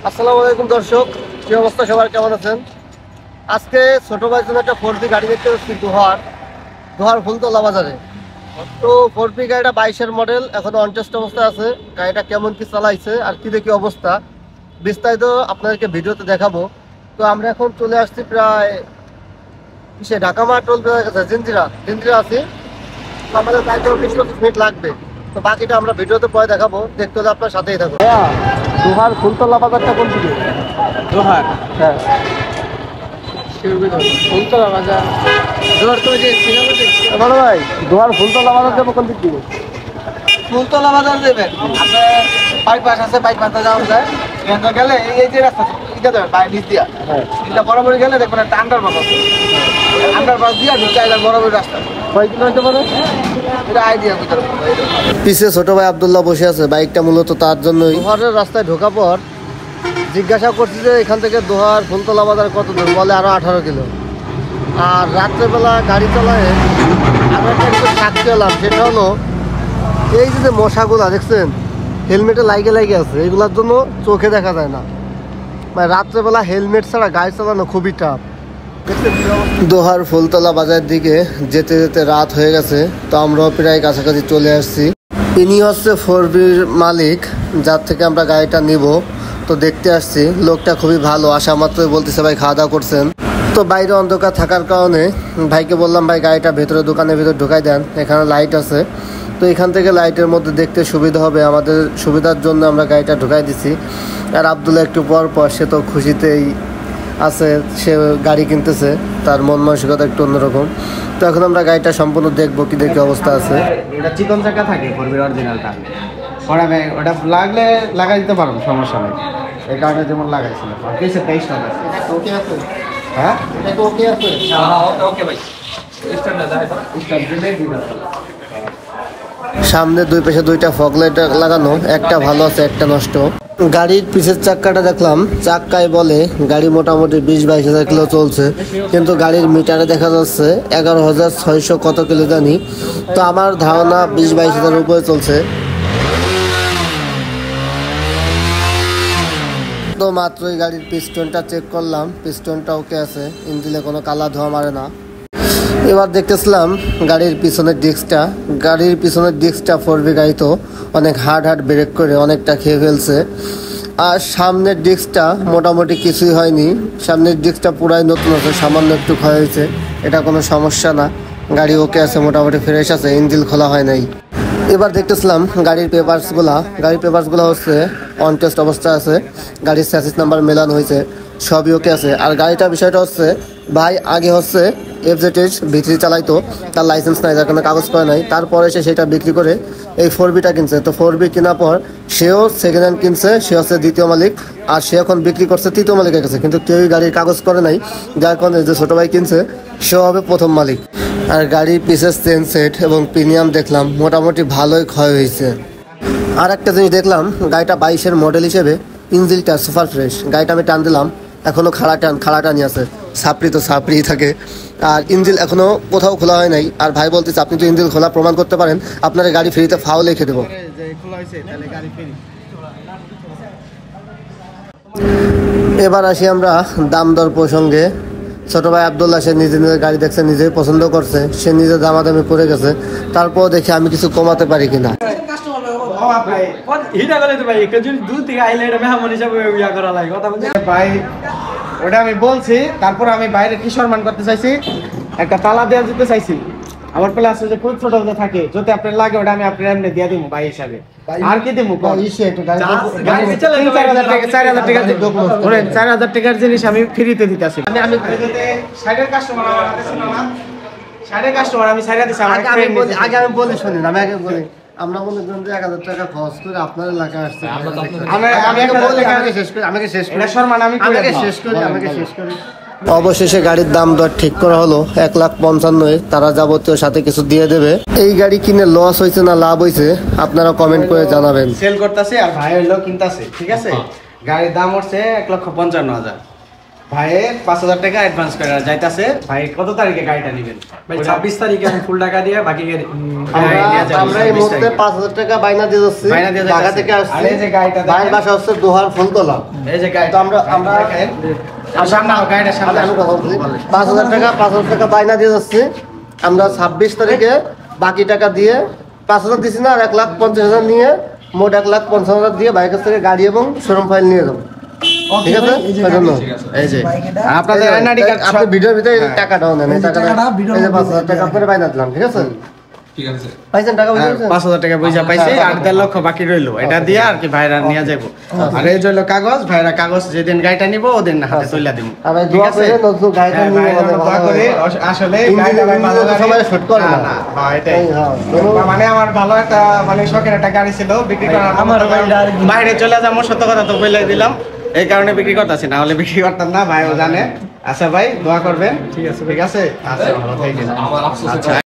আসসালামু আলাইকুম দর্শক, কি অবস্থা সবার, কেমন আছেন? আজকে ছোট ভাইয়ের জন্য একটা 4B গাড়ি দেখতে পাচ্ছি দোহার ফুলতলা বাজারে। তো 4B গাড়িটা 22-এর মডেল, এখনো অনটেস্ট অবস্থায় আছে। গাড়িটা কেমন কি চালাইছে আর কি দেখি অবস্থা বিস্তারিত আপনাদেরকে ভিডিওতে দেখাবো। তো আমরা এখন চলে আসছি প্রায় ঢাকা মাঠ টোল প্লাজার কাছে, জিঞ্জিরা আছি। তো আমাদের প্রায় 20-25 মিনিট লাগবে। তো বাকিটা আমরা ভিডিওতে পরে দেখাবো, দেখতে হলে আপনার সাথেই থাকবো। দোহার ফুলতলা বাজারটা কোন দিকে? দোহার হ্যাঁ, ফুলতলা বাজার। দোহার তো যে বড় ভাই, দোহার ফুলতলা বাজার যাবো কোন দিক থেকে? ফুলতলা বাজার দেবেন আপনার বাইপাস আছে, বাইপাসে যাওয়া যায়। এখানে গেলে এই যে রাস্তা এটা দেবেন বাই নিচ দিয়া, এটা বরাবর গেলে দেখবেন একটা আন্ডারপাস আছে। আন্ডারপাস দিয়া ঢুকে এটা বরাবর রাস্তা। কয় কিলো হতে পারে? এটা আইডিয়া ভিতরে। পিছে ছোট ভাই আব্দুল্লাহ বসে আছে, বাইকটা মূলত তার জন্যই। দোহারের রাস্তায় ঢোকা পর জিজ্ঞাসা করছি যে এখান থেকে দোহার ফুলতলা বাজার কত দূর, বলে আরো 18 কিলো। আর রাত্রেবেলা গাড়ি চালায় আমরা একটা কিছু সাক্ষী হলাম, সেটা হলো এই যে মশাগুলা দেখছেন হেলমেটে লাগে আছে, এগুলোর জন্য চোখে দেখা যায় না। মানে রাত্রেবেলা হেলমেট ছাড়া গাড়ি চালানো খুবই টাফ। দোহার ফুলতলা বাজারের দিকে যেতে যেতে রাত হয়ে গেছে, তো আমরাও প্রায় কাছাকাছি চলে আসছি। ইনি হচ্ছে 4B'র মালিক, যার থেকে আমরা গাড়িটা নিব। তো দেখতে আসছি, লোকটা খুবই ভালো, আসা মাত্রই বলতেছে ভাই খাওয়া দাওয়া করছেন। তো বাইরে অন্ধকার থাকার কারণে ভাইকে বললাম ভাই গাড়িটা ভেতরে দোকানের ভিতরে ঢুকাই দেন, এখানে লাইট আছে। তো এখান থেকে লাইটের মধ্যে দেখতে সুবিধা হবে, আমাদের সুবিধার জন্য আমরা গাড়িটা ঢুকাই দিছি। আর আব্দুল্লাহ একটু পর সে তো খুশিতেই আছে, সে গাড়ি কিনতেছে, তার মন মানসিকতা একটু অন্যরকম। তো এখন আমরা গাড়িটা সম্পূর্ণ দেখবো কি দেখে অবস্থা আছে। এটা চিকন চাকা থাকে 4B'র অরিজিনালটা, ওটা লাগলে লাগাই দিতে পারবো, সমস্যা নেই। এই কারণে যেমন লাগাইছিল কিছু 23 টাকা। ওকে আছে? হ্যাঁ এটা কি ওকে আছে? ওকে ভাই, সামনে দুই পাশে দুইটা ফগ লাইট লাগানো, একটা ভালো আছে একটা নষ্ট। গাড়ির পিছের চাক্কাটা দেখলাম, চাক্কায় বলে গাড়ি মোটামুটি 20-22 হাজার কিলো চলছে, কিন্তু গাড়ির মিটারে দেখা যাচ্ছে 11,600 কত কিলো জানি। তো আমার ধারণা 20-22 হাজারের উপরে চলছে। তো মাত্রই গাড়ির পিস্টনটা চেক করলাম, পিস্টনটা ওকে আছে, ইঞ্জিনে কোনো কালা ধোয়া মারে না। এবার দেখতেছিলাম গাড়ির পিছনের ডিস্কটা 4B গাড়ি তো অনেক হার্ড ব্রেক করে অনেকটা খেয়ে ফেলছে। আর সামনের ডিস্কটা মোটামুটি কিছুই হয়নি, সামনের ডিস্কটা পুরাই নতুন আছে, সামান্য একটু ক্ষয় হয়েছে, এটা কোনো সমস্যা না। গাড়ি ওকে আছে, মোটামুটি ফ্রেশ আছে, ইঞ্জিন খোলা হয় নাই। এবার দেখতেছিলাম গাড়ির পেপারসগুলো হচ্ছে অন টেস্ট অবস্থা আছে, গাড়ির স্যাসিস নাম্বার মেলানো হয়েছে, সবই ওকে আছে। আর গাড়িটার বিষয়টা হচ্ছে ভাই আগে হচ্ছে FZ V3 চালাইতো, তার লাইসেন্স নাই, যার কারণে কাগজ করে নাই। তারপরে সে সেটা বিক্রি করে এই 4Bটা কিনছে। তো 4B কেনার পর সেও সেকেন্ড হ্যান্ড কিনছে, সে হচ্ছে দ্বিতীয় মালিক, আর সে এখন বিক্রি করছে তৃতীয় মালিকের কাছে, কিন্তু কেউই গাড়ির কাগজ করে নাই, যার কারণে যে ছোটো ভাই কিনছে সেও হবে প্রথম মালিক। আর গাড়ির পিসের চেন সেট এবং প্রিমিয়াম দেখলাম মোটামুটি ভালোই ক্ষয় হয়েছে। আর একটা জিনিস দেখলাম, গাড়িটা 22-এর মডেল হিসেবে ইঞ্জিনটা সুপার ফ্রেশ। গাড়িটা আমি টান দিলাম, এখনও খাড়া টানি আছে, সাপড়ি থাকে। আর ইঞ্জিন এখনও কোথাও খোলা হয় নাই। আর ভাই বলতেছে আপনি তো ইঞ্জিন খোলা প্রমাণ করতে পারেন, আপনার গাড়ি ফ্রিতে ফাও লিখে দেবো। এবার আসি আমরা দাম দর প্রসঙ্গে। ছোট ভাই আব্দুল্লাহ সে নিজের গাড়ি দেখছে, নিজেই পছন্দ করছে, সে নিজে দামাদামি করে গেছে। তারপর দেখি আমি কিছু কমাতে পারি কিনা। ওটা আমি বলছি, তারপর আমি বাইরে কি সম্মান করতে চাইছি, একটা তালা দেওয়া দিতে চাইছি। আমার প্লে আছে যে খুব ছোট থাকে, যদি আপনার লাগে ওটা আমি আপনার এমনি দিয়ে দিব ভাই হিসাবে। আর কি দিব 4,000 টাকার জিনিস আমি ফ্রিতে দিতেছি। আমি সাইডের কাস্টমার আমি সাইডে দিচ্ছি। আগে আমি বলি শুনেন, আমি আগে বলি, আমরা মনে করেন যে 1,000 টাকা খরচ করে আপনার এলাকায় আসছে, শেষ করি। অবশেষে গাড়ির দাম দর ঠিক করা হলো 1,55,000। তারা যাবতীয় সাথে কিছু দিয়ে দেবে। এই গাড়ি কিনে লস হয়েছে না লাভ হয়েছে আপনারা কমেন্ট করে জানাবেন। সেল করতেছে আর ভাই হইলো কিনতেছে, ঠিক আছে। গাড়ির দাম হচ্ছে 1,55,000। ভাই 5000 টাকা অ্যাডভান্স করে যাইতাছে। ভাই কত তারিখে গাড়িটা নেবেন? ভাই 26 তারিখে আমি ফুল টাকা দিয়ে বাকি আমরা এই মুহূর্তে 5000 টাকা বাইনা দিয়ে যাচ্ছি। বাইনা দিয়ে ঢাকা যাচ্ছি। থেকে আসছি। আর এই যে গাড়িটা দেখেন। ভাইয়ের বাসা হচ্ছে দোহার ফুলতলা। এই যে গাড়িটা তো আমরা দেখেন। সামনে আও, গাড়িটার সামনে আমি আসো। কথা বলছি। 5000 টাকা বাইনা দিয়ে যাচ্ছি। আমরা 26 তারিখে বাকি টাকা দিয়ে 5000 দিছি না, আর 1,50,000 নিয়ে মোট 1,50,000 দিয়ে ভাইয়ের কাছ থেকে গাড়ি এবং শোরুম ফাইল নিয়ে যাবো। ঠিক আছে? সেজন্য এই যে আপনাদের আইডি কার্ড আপনি ভিডিওর ভিতরে টাকাটাও নেন। এই টাকাটা এই যে 5000 টাকা আপনার বাইনা দিলাম। ঠিক আছে? ঠিক আছে পাইছেন টাকা বুঝছেন? 5000 টাকা বুঝা পাইছে, আর 1.5 লক্ষ বাকি রইলো। এটা দিয়ে আর কি ভাইরা নিয়ে যাবো। আর এই যে হলো কাগজ, ভাইরা কাগজ যেদিন গাড়িটা নিব ওদিন হাতে তুলে দিব। আমি ঠিক দোয়া আছে? করে নতুন গাড়িটা হ্যাঁ, নিয়ে ভাইরা আমাদের দোয়া ভালো করে। হয়। আসলে ইঞ্জিন- গাড়িটা ভাই ভালো ইঞ্জিন তো লাগে। সবাই শুট করে না। হ্যাঁ, এটাই। এই, হ্যাঁ, কোনো- মানে আমার ভালো একটা মানে শখের একটা গাড়ি ছিল, বিক্রি করার আমার মতো গাড়িটা আর কি। বাইরে চলে যাবো, সত্য কথা তো বলে দিলাম। এই কারণে বিক্রি করতেছি, না হলে বিক্রি করতাম না, ভাইও জানে। আচ্ছা ভাই, দোয়া করবেন। ঠিক আছে, ঠিক আছে। আচ্ছা, ভালো থাকেন। আমার আফসোস আচ্ছা।